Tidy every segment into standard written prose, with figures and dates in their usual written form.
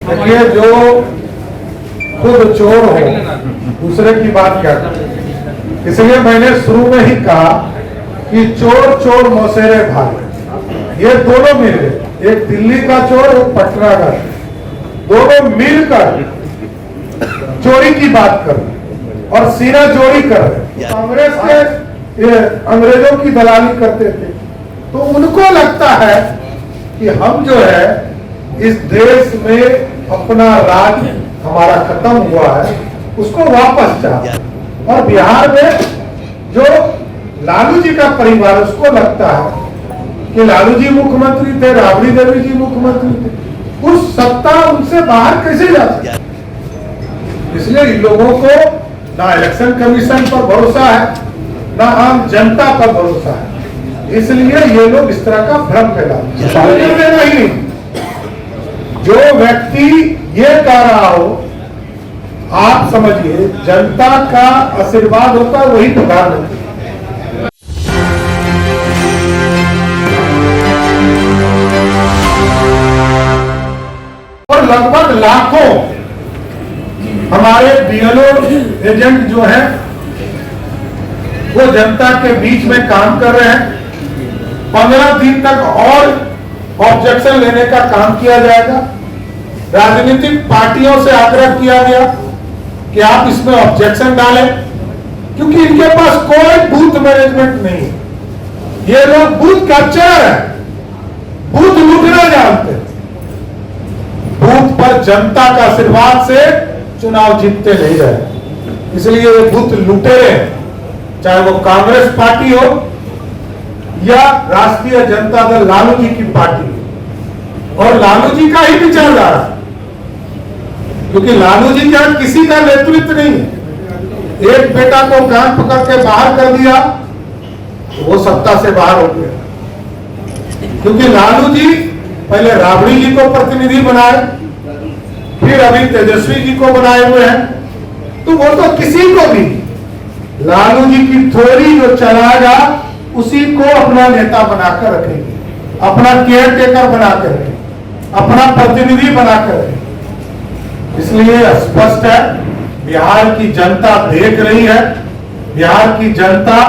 देखिए, जो खुद चोर हो दूसरे की बात क्या करे। इसलिए मैंने शुरू में ही कहा कि चोर चोर मौसेरे भाग, ये दोनों मिल गए, एक दिल्ली का चोर एक पटना का, दोनों मिलकर चोरी की बात कर रहे और सीना चोरी कर रहे। कांग्रेस के अंग्रेजों की दलाली करते थे, तो उनको लगता है कि हम जो है इस देश में अपना राज हमारा खत्म हुआ है, उसको वापस चाहते हैं। और बिहार में जो लालू जी का परिवार, उसको लगता है कि लालू जी मुख्यमंत्री थे, राबड़ी देवी जी मुख्यमंत्री थे, उस सत्ता उनसे बाहर कैसे जा सकती। इसलिए इन लोगों को ना इलेक्शन कमीशन पर भरोसा है, ना आम जनता पर भरोसा है, इसलिए ये लोग इस तरह का भ्रम फैलाते हैं। जो व्यक्ति ये कह रहा हो, आप समझिए जनता का आशीर्वाद होता है वही प्रधानमंत्री। और लगभग लाखों हमारे बीएलओ एजेंट जो है वो जनता के बीच में काम कर रहे हैं। 15 दिन तक और ऑब्जेक्शन लेने का काम किया जाएगा। राजनीतिक पार्टियों से आग्रह किया गया कि आप इसमें ऑब्जेक्शन डालें, क्योंकि इनके पास कोई बूथ मैनेजमेंट नहीं है। ये लोग बूथ कैप्चर है, बूथ लूटना जानते हैं। बूथ पर जनता का आशीर्वाद से चुनाव जीतते नहीं रहे, इसलिए ये बूथ लुटेरे हैं, चाहे वो कांग्रेस पार्टी हो या राष्ट्रीय जनता दल लालू जी की पार्टी हो। और लालू जी का ही विचारधारा, क्योंकि लालू जी का किसी का नेतृत्व नहीं है। एक बेटा को कान पकड़ के बाहर कर दिया तो वो सत्ता से बाहर हो गया, क्योंकि लालू जी पहले राबड़ी जी को प्रतिनिधि बनाए, फिर अभी तेजस्वी जी को बनाए हुए हैं। तो वो तो किसी को भी लालू जी की थ्योरी जो चलाएगा उसी को अपना नेता बनाकर रखेंगे, अपना केयर टेकर बनाकर रखेंगे, अपना प्रतिनिधि बनाकर रखेंगे। इसलिए स्पष्ट है, बिहार की जनता देख रही है, बिहार की जनता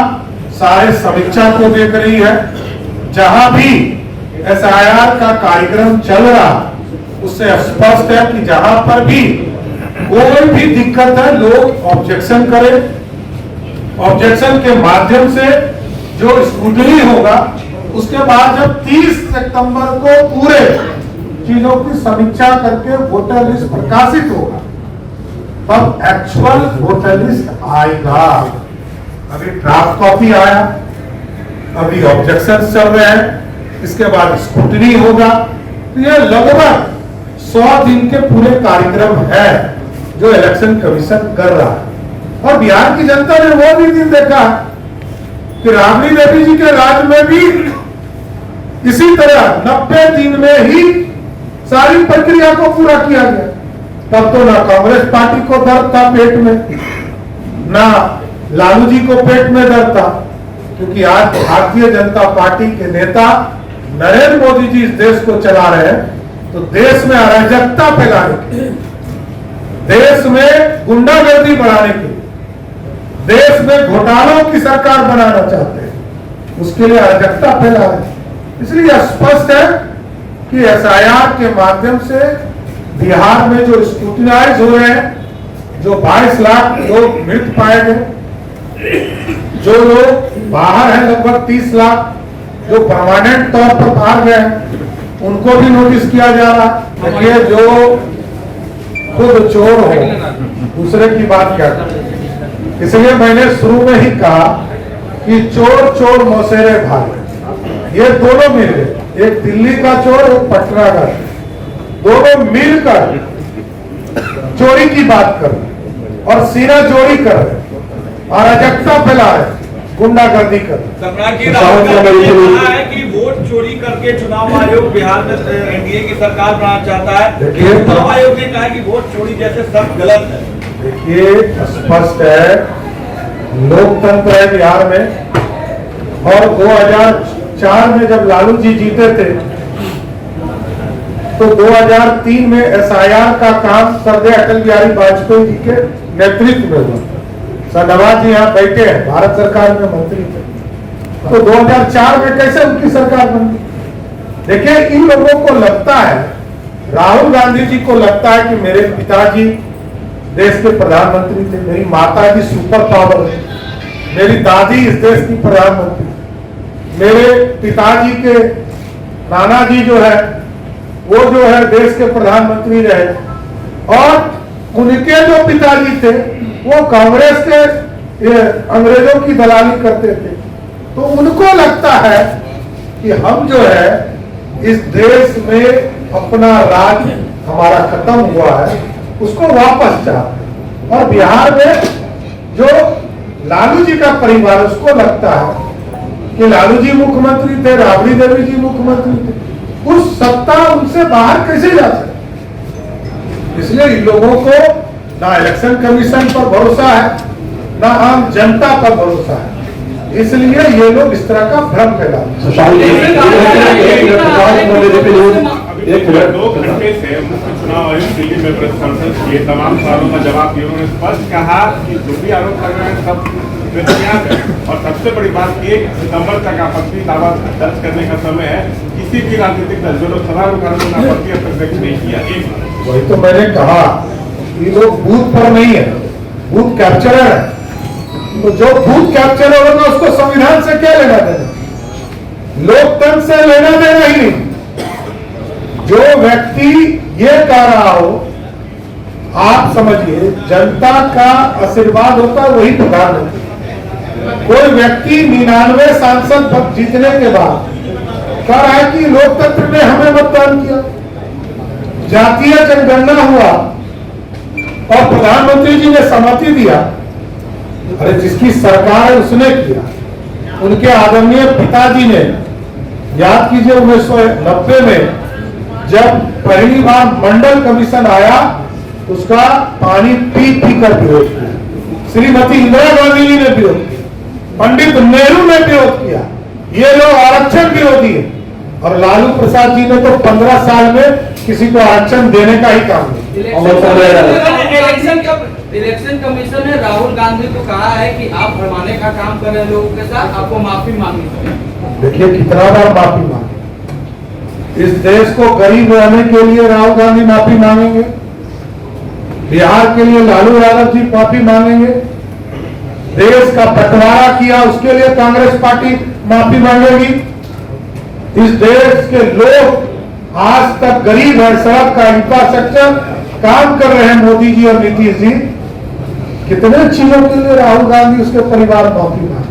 सारे समीक्षा को देख रही है। जहां भी एसआईआर का कार्यक्रम चल रहा, उससे स्पष्ट है कि जहां पर भी कोई भी दिक्कत है, लोग ऑब्जेक्शन करें। ऑब्जेक्शन के माध्यम से जो स्क्रूटनी होगा, उसके बाद जब 30 सितंबर को पूरे चीजों की समीक्षा करके वोटर लिस्ट प्रकाशित होगा, तब एक्चुअल वोटर लिस्ट आएगा। अभी ड्राफ्ट कॉपी आया, अभी ऑब्जेक्शन चल रहे हैं, इसके बाद स्क्रूटनी होगा। तो ये लगभग 100 दिन के पूरे कार्यक्रम है जो इलेक्शन कमीशन कर रहा है। और बिहार की जनता ने वो भी दिन देखा कि राबड़ी देवी जी के राज में भी इसी तरह 90 दिन में ही सारी प्रक्रिया को पूरा किया गया। तब तो ना कांग्रेस पार्टी को दर्द था पेट में, ना लालू जी को पेट में दर्द था, क्योंकि आज भारतीय जनता पार्टी के नेता नरेंद्र मोदी जी इस देश को चला रहे हैं। तो देश में अराजकता फैलाने के, देश में गुंडागर्दी बढ़ाने के, देश में घोटालों की सरकार बनाना चाहते हैं, उसके लिए अराजकता फैला रहे हैं। इसलिए स्पष्ट है कि एसआईआर के माध्यम से बिहार में जो स्क्रूटिनाइज हो रहे हैं, जो 22 लाख लोग मृत पाए गए, जो लोग बाहर हैं लगभग 30 लाख, जो परमानेंट तौर पर बाहर गए हैं, उनको भी नोटिस किया जा रहा है। देखिए, जो खुद चोर हो दूसरे की बात क्या करे। इसलिए मैंने शुरू में ही कहा कि चोर चोर मौसेरे भाग, ये दोनों मिल गए, एक दिल्ली का चोर एक पटना का, दोनों मिलकर चोरी की बात कर रहे और सीना चोरी कर रहे, अराजकता फैला रहे, गुंडागर्दी कर रहे। सम्राट जी, राहुल गांधी ने कहा है कि वोट चोरी करके चुनाव आयोग बिहार में एनडीए की सरकार बनाना चाहता है। चुनाव आयोग ने कहा कि वोट चोरी जैसे सब गलत है। देखिए, स्पष्ट है, लोकतंत्र है बिहार में। और 2004 में जब लालू जी जीते थे तो 2003 में SIR का काम सरदे अटल बिहारी वाजपेयी जी के नेतृत्व में हुआ। सर नवाज जी यहाँ बैठे हैं, भारत सरकार में मंत्री थे, तो 2004 में कैसे उनकी सरकार बनी? देखिए, इन लोगों को लगता है, राहुल गांधी जी को लगता है कि मेरे पिताजी देश के प्रधानमंत्री थे, मेरी माता जी सुपर पावर है, मेरी दादी इस देश की प्रधानमंत्री, मेरे पिताजी के नाना जी जो है वो जो है देश के प्रधानमंत्री रहे, और उनके जो पिताजी थे वो कांग्रेस के अंग्रेजों की दलाली करते थे। तो उनको लगता है कि हम जो है इस देश में अपना राज हमारा खत्म हुआ है, उसको वापस चाहते हैं। और बिहार में जो लालू जी का परिवार, उसको लगता है कि लालू जी मुख्यमंत्री थे, राबड़ी देवी जी मुख्यमंत्री थे, उस सत्ता उनसे बाहर कैसे जा सकती? इसलिए इन लोगों को ना इलेक्शन कमीशन पर भरोसा है, ना आम जनता पर भरोसा है, इसलिए ये लोग इस तरह का भ्रम फैलाते हैं। 2 घंटे से मुख्य चुनाव आयोग दिल्ली में प्रेस कॉन्फ्रेंस किए, तमाम सवालों का जवाब दिए। उन्होंने स्पष्ट कहा कि जो भी आरोप लग रहे हैं सब बेबुनियाद है, और सबसे बड़ी बात 1 सितंबर तक आपत्ति दावा दर्ज करने का समय है। किसी भी राजनीतिक दल जो लोग सवाल उठा रहे हैं आपत्ति अब तक दर्ज नहीं किया। वही तो मैंने कहा, ये लोग बूथ पर नहीं है, बूथ कैप्चरर है। तो जो बूथ कैप्चरर होगा उसको संविधान से क्या लेना देना, लोकतंत्र से लेना देना ही नहीं। जो व्यक्ति ये कह रहा हो, आप समझिए, जनता का आशीर्वाद होता है वही प्रधानमंत्री। कोई व्यक्ति 99 सांसद पद जीतने के बाद कह रहा है कि लोकतंत्र ने हमें मतदान किया, जातीय जनगणना हुआ और प्रधानमंत्री जी ने सहमति दिया। अरे जिसकी सरकार है उसने किया, उनके आदरणीय पिताजी ने, याद कीजिए 1990 में जब पहली बार मंडल कमीशन आया, उसका पानी पी पी कर विरोध किया। श्रीमती इंदिरा गांधी जी ने विरोध किया, पंडित नेहरू ने विरोध किया। ये लोग आरक्षण विरोधी है, और लालू प्रसाद जी ने तो 15 साल में किसी को आरक्षण देने का ही काम इलेक्शन कमीशन ने राहुल गांधी को कहा है कि आप भरमाने का काम कर रहे लोगों के साथ, आपको माफी मांगनी चाहिए। देखिए कितना बार माफी मांगे, इस देश को गरीब रहने के लिए राहुल गांधी माफी मांगेंगे, बिहार के लिए लालू यादव जी माफी मांगेंगे, देश का बंटवारा किया उसके लिए कांग्रेस पार्टी माफी मांगेगी। इस देश के लोग आज तक गरीब है, सड़क का इंफ्रास्ट्रक्चर काम कर रहे हैं मोदी जी और नीतीश जी, कितने चीजों के लिए राहुल गांधी उसके परिवार माफी मांगे।